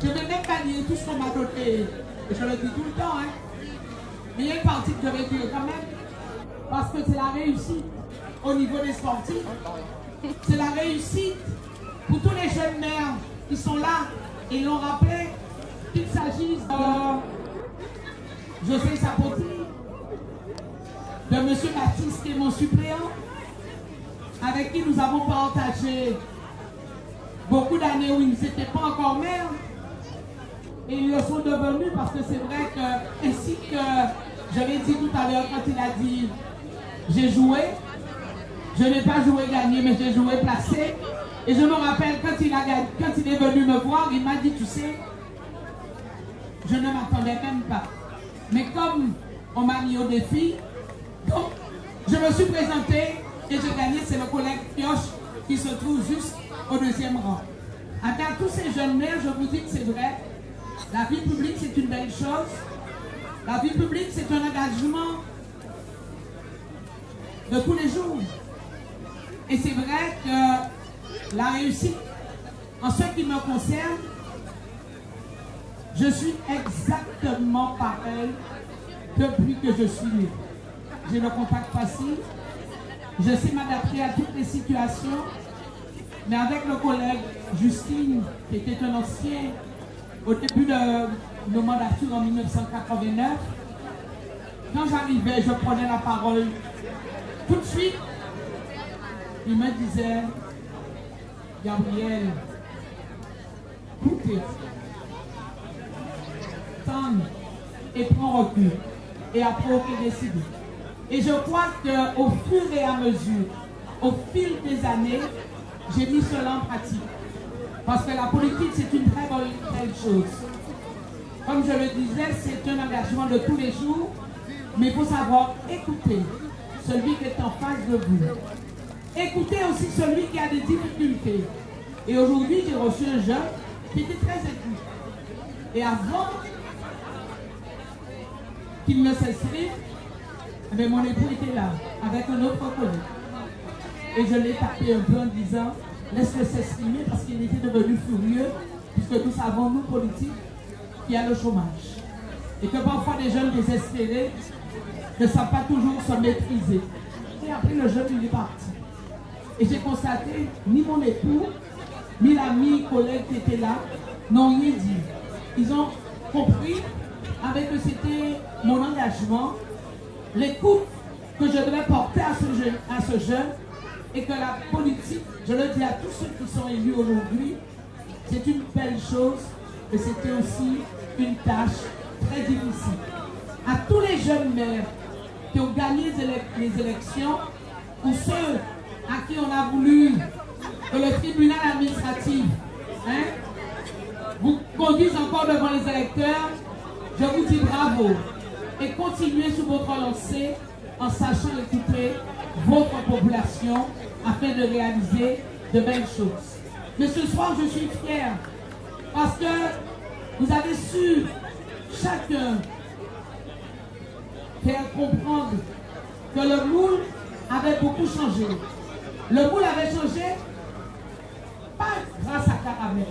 Je ne vais même pas dire tout ce qu'on m'a donné. Et je le dis tout le temps, hein. Mais il y a une partie que je vais dire quand même. Parce que c'est la réussite au niveau des sportifs. C'est la réussite pour tous les jeunes mères qui sont là. Et l'ont rappelé qu'il s'agisse de José Sapoti, de M. Baptiste qui est mon suppléant, avec qui nous avons partagé beaucoup d'années où ils n'étaient pas encore maires. Et ils le sont devenus parce que c'est vrai que, ainsi que j'avais dit tout à l'heure quand il a dit j'ai joué, je n'ai pas joué gagné, mais j'ai joué placé. Et je me rappelle quand il est venu me voir, il m'a dit, tu sais, je ne m'attendais même pas. Mais comme on m'a mis au défi, donc je me suis présenté et j'ai gagné. C'est le collègue Pioche qui se trouve juste au deuxième rang. Avec tous ces jeunes mères, je vous dis que c'est vrai. La vie publique, c'est une belle chose. La vie publique, c'est un engagement de tous les jours. Et c'est vrai que la réussite, en ce qui me concerne, je suis exactement pareil depuis que je suis né. J'ai le contact facile, je sais m'adapter à toutes les situations, mais avec le collègue Justine, qui était un ancien, au début de nos mandatures en 1989, quand j'arrivais, je prenais la parole. Tout de suite, il me disait, Gabriel, écoutez, tente et prends recul. Et après, ok, décide. Et je crois qu'au fur et à mesure, au fil des années, j'ai mis cela en pratique. Parce que la politique, c'est une très belle chose. Comme je le disais, c'est un engagement de tous les jours, mais il faut savoir écouter celui qui est en face de vous. Écoutez aussi celui qui a des difficultés. Et aujourd'hui, j'ai reçu un jeune qui était très écoute. Et avant qu'il ne s'inscrive, mais mon époux était là, avec un autre collègue. Et je l'ai tapé un peu en disant, laisse-le s'exprimer parce qu'il était devenu furieux, puisque nous savons, nous politiques, qu'il y a le chômage. Et que parfois des jeunes désespérés ne savent pas toujours se maîtriser. Et après, le jeune, il est parti. Et j'ai constaté, ni mon époux, ni l'ami, collègue qui était là, n'ont rien dit. Ils ont compris, avec que c'était mon engagement, l'écoute que je devais porter à ce jeune, et que la politique, je le dis à tous ceux qui sont élus aujourd'hui, c'est une belle chose, et c'était aussi une tâche très difficile. À tous les jeunes maires qui ont gagné les élections, ou ceux à qui on a voulu que le tribunal administratif vous conduise encore devant les électeurs, je vous dis bravo et continuez sur votre lancée en sachant écouter votre population afin de réaliser de belles choses. Mais ce soir, je suis fière parce que vous avez su chacun faire comprendre que le moule avait beaucoup changé. Le moule avait changé, pas grâce à Carabel,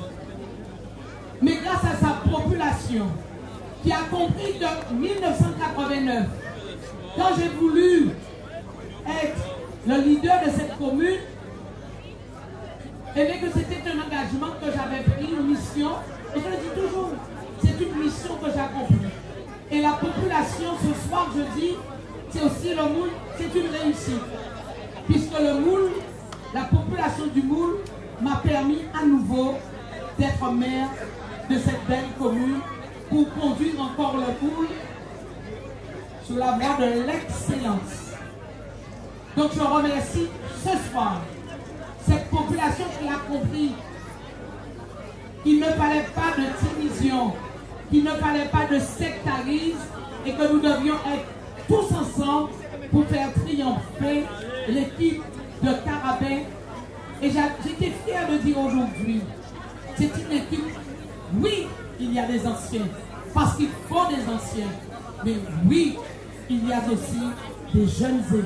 mais grâce à sa population qui a compris que 1989, quand j'ai voulu être le leader de cette commune, et bien que c'était un engagement que j'avais pris, une mission, et je le dis toujours, c'est une mission que j'ai accomplie. Et la population, ce soir, je dis, c'est aussi le moule, c'est une réussite. Puisque le moule, la population du moule, m'a permis à nouveau d'être maire de cette belle commune pour conduire encore le moule sur la voie de l'excellence. Donc je remercie ce soir cette population qui a compris qu'il ne fallait pas de division, qu'il ne fallait pas de sectarisme et que nous devions être tous ensemble pour faire triompher l'équipe de Carabin. Et j'étais fière de dire aujourd'hui, c'est une équipe, oui, il y a des anciens, parce qu'il faut des anciens, mais oui, il y a aussi des jeunes élus.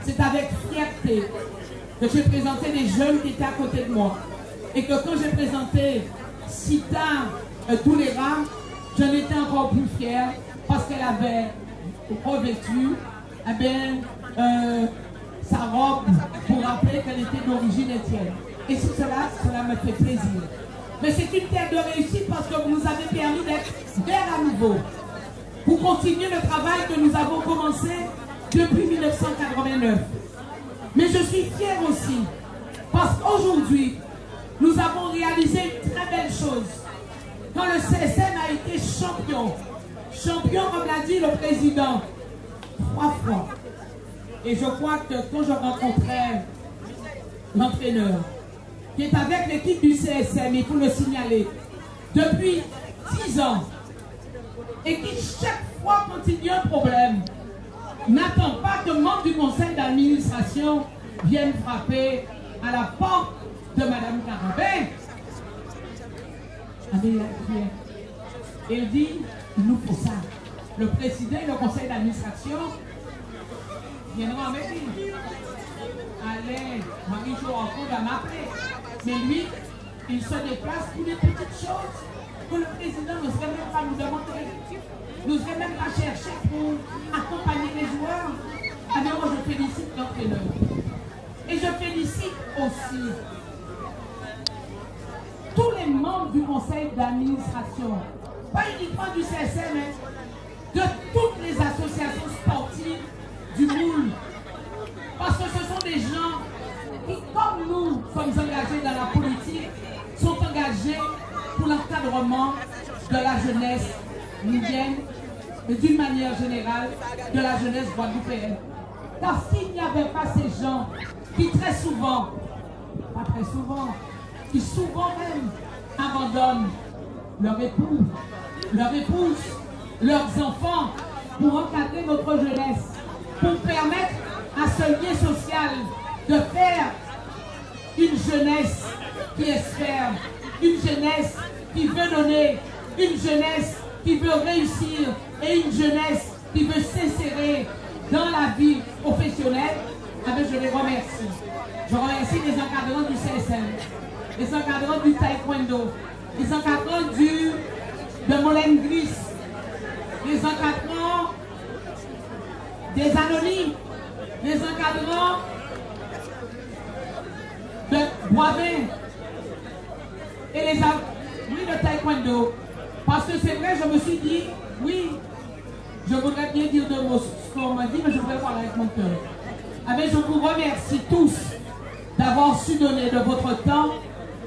C'est avec fierté que j'ai présenté les jeunes qui étaient à côté de moi. Et que quand j'ai présenté Sita Toulera, j'en étais encore plus fière parce qu'elle avait revêtu sa robe pour rappeler qu'elle était d'origine étienne. Et sur cela me fait plaisir. Mais c'est une terre de réussite parce que vous nous avez permis d'être vert à nouveau. Pour continuer le travail que nous avons commencé depuis 1989. Mais je suis fière aussi parce qu'aujourd'hui, nous avons réalisé une très belle chose. Quand le CSM a été champion, comme l'a dit le président, 3 fois. Et je crois que quand je rencontrais l'entraîneur, qui est avec l'équipe du CSM, il faut le signaler, depuis 10 ans, et qui chaque fois quand il y a un problème, n'attend pas que le membre du conseil d'administration vienne frapper à la porte de Mme Carabin. Il dit, il nous faut ça. Le président et le conseil d'administration viendront avec lui. Allez, Marie-Jo encore va m'appeler. Mais lui, il se déplace pour des petites choses que le président ne serait même pas nous demander. Ne serait même pas chercher pour accompagner les joueurs. Alors moi je félicite l'entraîneur. Et je félicite aussi tous les membres du conseil d'administration, pas uniquement du CSM, de toutes les associations sportives du Moule. Parce que ce sont des gens qui, comme nous sommes engagés dans la politique, sont engagés pour l'encadrement de la jeunesse moulienne et d'une manière générale de la jeunesse guadeloupéenne. Car s'il n'y avait pas ces gens qui très souvent, pas très souvent, qui souvent même abandonnent leur époux, leur épouse, leurs enfants pour encadrer notre jeunesse, pour permettre à ce lien social de faire une jeunesse qui espère, une jeunesse qui veut donner, une jeunesse qui veut réussir et une jeunesse qui veut s'insérer dans la vie professionnelle, je les remercie. Je remercie les encadrants du CSM, les encadrants du taekwondo, les encadrants de Molen Gris, les encadrants des anonymes, les encadrants de Boivin et les amis de taekwondo. Parce que c'est vrai, je me suis dit, oui, je voudrais bien dire deux mots ce qu'on m'a dit, mais je voudrais parler avec mon cœur. Je vous remercie tous d'avoir su donner de votre temps.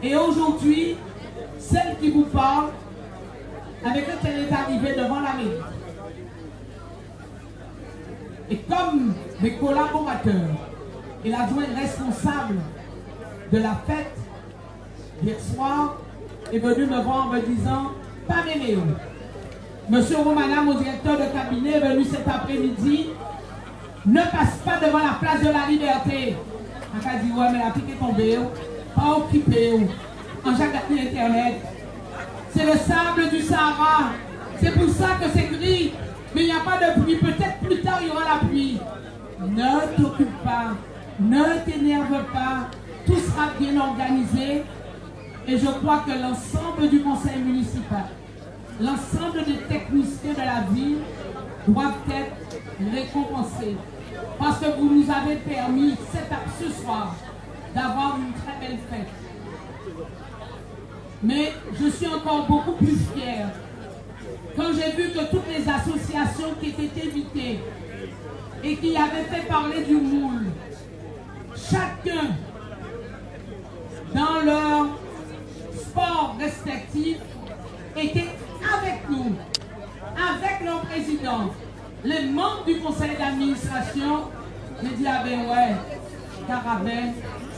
Et aujourd'hui, celle qui vous parle, avec quand elle est arrivée devant la mairie. Et comme mes collaborateurs et l'adjoint responsable de la fête, hier soir, est venu me voir en me disant, pas Méméo. Monsieur Romana, mon directeur de cabinet, est venu cet après-midi, ne passe pas devant la place de la Liberté. On a dit, ouais, mais la pique est tombée, pas occupée. En chaque Internet. C'est le sable du Sahara. C'est pour ça que c'est gris. Mais il n'y a pas de pluie. Peut-être plus tard, il y aura la pluie. Ne t'occupe pas. Ne t'énerve pas. Tout sera bien organisé. Et je crois que l'ensemble du conseil municipal, l'ensemble des techniciens de la ville doivent être récompensés. Parce que vous nous avez permis ce soir d'avoir une très belle fête. Mais je suis encore beaucoup plus fière quand j'ai vu que toutes les associations qui étaient invitées et qui avaient fait parler du Moule, chacun dans leur sport respectif était avec nous, avec leur président, les membres du conseil d'administration. J'ai dit, ah ben ouais, Carabin,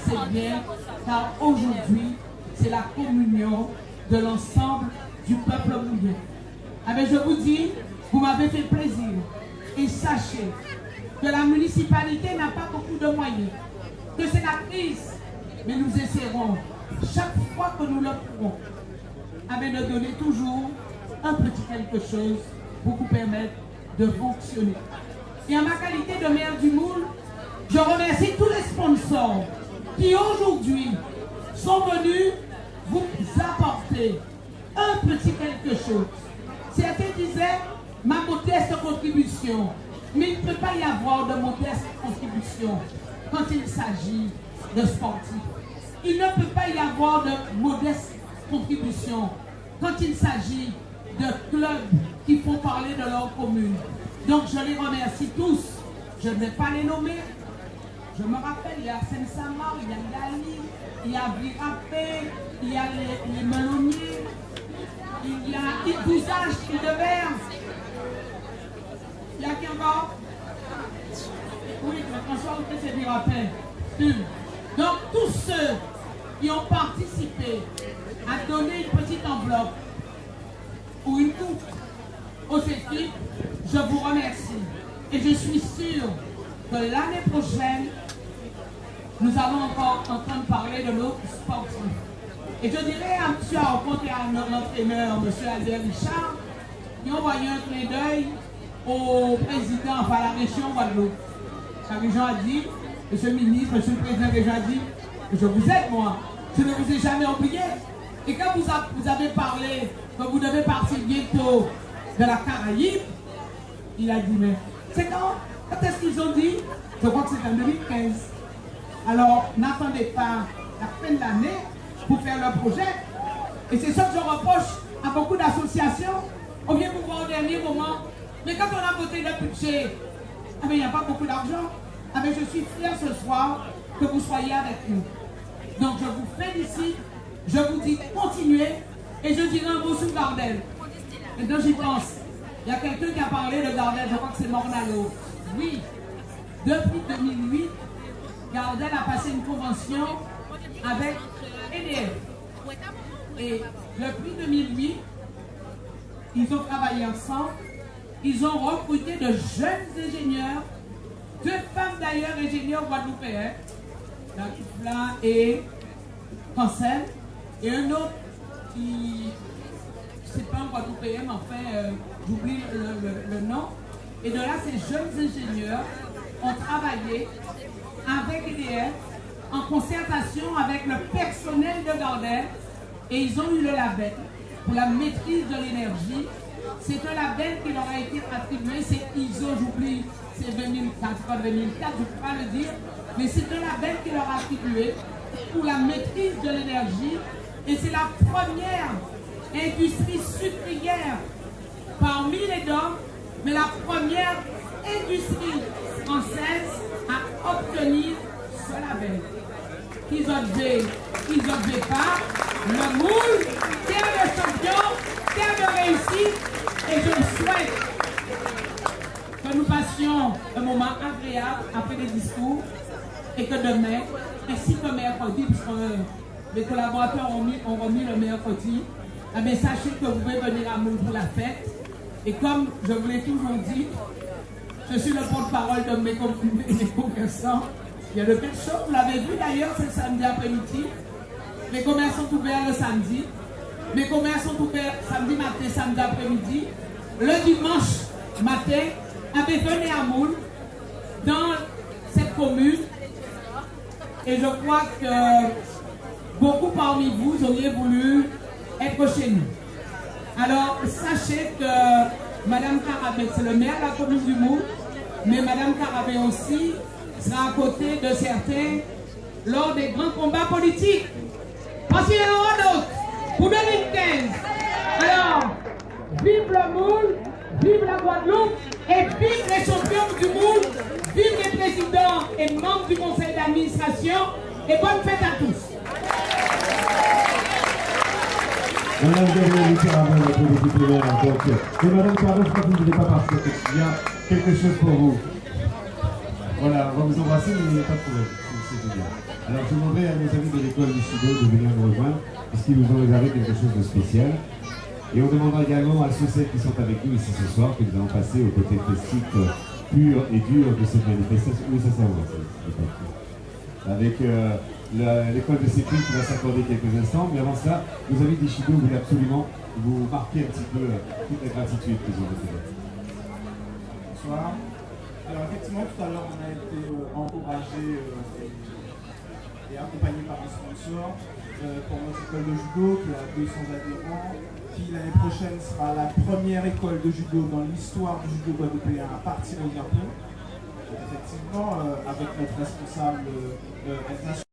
c'est bien, car aujourd'hui, c'est la communion de l'ensemble du peuple moulien. Je vous dis, vous m'avez fait plaisir. Et sachez que la municipalité n'a pas beaucoup de moyens, que c'est la crise, mais nous essaierons, chaque fois que nous le pourrons, de donner toujours un petit quelque chose pour vous permettre de fonctionner. Et en ma qualité de maire du Moule, je remercie tous les sponsors qui aujourd'hui sont venus vous apporter un petit quelque chose. Certains disaient ma modeste contribution. Mais il ne peut pas y avoir de modeste contribution quand il s'agit de sportifs. Il ne peut pas y avoir de modeste contribution quand il s'agit de clubs qui font parler de leur commune. Donc je les remercie tous. Je ne vais pas les nommer. Je me rappelle, il y a Seine-Samar, il y a Gali, il y a Virapé, il y a les Melonniers, il y a Idouzage, Île-de-Verre. Il y a qui encore? Oui, François, c'est Virapé. Donc tous ceux qui ont participé à donner une petite enveloppe ou une coupe aux équipes, je vous remercie. Et je suis sûre que l'année prochaine, nous allons encore entendre parler de nos sportifs. Et je dirais à M. Arconte et à notre entraîneur, M. Albert Richard, qui ont envoyé un clin d'œil au président, enfin à la région Guadeloupe. La région a dit, M. le ministre, M. le président de la région a dit, je vous aide moi, je ne vous ai jamais oublié. Et quand vous avez parlé que vous devez partir bientôt de la Caraïbe, il a dit, mais c'est quand est-ce qu'ils ont dit? Je crois que c'est en 2015. Alors, n'attendez pas la fin de l'année pour faire leur projet. Et c'est ça que je reproche à beaucoup d'associations. On vient vous voir au dernier moment. Mais quand on a voté le budget, il n'y a pas beaucoup d'argent. Je suis fier ce soir que vous soyez avec nous. Donc, je vous félicite. Je vous dis continuez. Et je dirai un mot sur Gardel. Et donc, j'y pense. Il y a quelqu'un qui a parlé de Gardel. Je crois que c'est Mornalo. Oui. Depuis 2008, Gardel a passé une convention avec EDF. Et depuis 2008, ils ont travaillé ensemble. Ils ont recruté de jeunes ingénieurs, 2 femmes d'ailleurs ingénieurs guadeloupéens, Dakifla et Cancel, et un autre qui, c'est pas un guadeloupéen, mais enfin, j'oublie le nom. Et de là, ces jeunes ingénieurs ont travaillé avec EDF en concertation avec le personnel de Gardel et ils ont eu le label pour la maîtrise de l'énergie. C'est un label qui leur a été attribué, c'est ISO, j'oublie, c'est 2004, pas 2004, je ne peux pas le dire, mais c'est un label qui leur a attribué pour la maîtrise de l'énergie et c'est la première industrie sucrière parmi les DOM, mais la première industrie française à obtenir ce label. Qu'ils n'objet pas, le moule, terre de champion, terre de réussite, et je souhaite que nous passions un moment agréable après les discours et que demain, ainsi que mercredi, puisque les collaborateurs ont remis le mercredi, sachez que vous pouvez venir à Moule pour la fête. Et comme je vous l'ai toujours dit, je suis le porte-parole de mes commerçants. Il y a de belles choses, vous l'avez vu d'ailleurs, c'est le samedi après-midi. Les commerces sont ouverts le samedi. Mes commerces sont ouverts samedi matin, samedi après-midi. Le dimanche matin, venez à Moule, dans cette commune. Et je crois que beaucoup parmi vous auriez voulu être chez nous. Alors, sachez que Mme Carabé, c'est le maire de la commune du Moule, mais Mme Carabé aussi sera à côté de certains lors des grands combats politiques. Parce qu'il y en aura d'autres pour 2015. Alors, vive le Moule, vive la Guadeloupe et vive les champions du Moule, vive les présidents et membres du conseil d'administration et bonne fête à tous. Madame, vous avez invité avant notre disciplinaire, donc, et Madame Cardon, je crois que vous ne voulez pas partir, il y a quelque chose pour vous. Voilà, on va vous embrasser, mais il n'y a pas de problème, c'est bien. Alors je demanderai à nos amis de l'école du Chido de venir nous rejoindre, puisqu'ils nous ont réservé quelque chose de spécial. Et on demandera également à ceux qui sont avec nous ici ce soir que nous allons passer au côté festif pur et dur de cette manifestation. Oui, ça va, avec l'école de sécurité qui va s'accorder quelques instants, mais avant ça, nos amis des Chido voulaient absolument vous marquer un petit peu toute la gratitude qu'ils ont reçue. Bonsoir. Alors effectivement, tout à l'heure, on a été encouragé et accompagné par un sponsor pour notre école de judo qui a 200 adhérents. qui l'année prochaine sera la première école de judo dans l'histoire du judo guadeloupéen à partir au Japon. Effectivement, avec notre responsable Elsa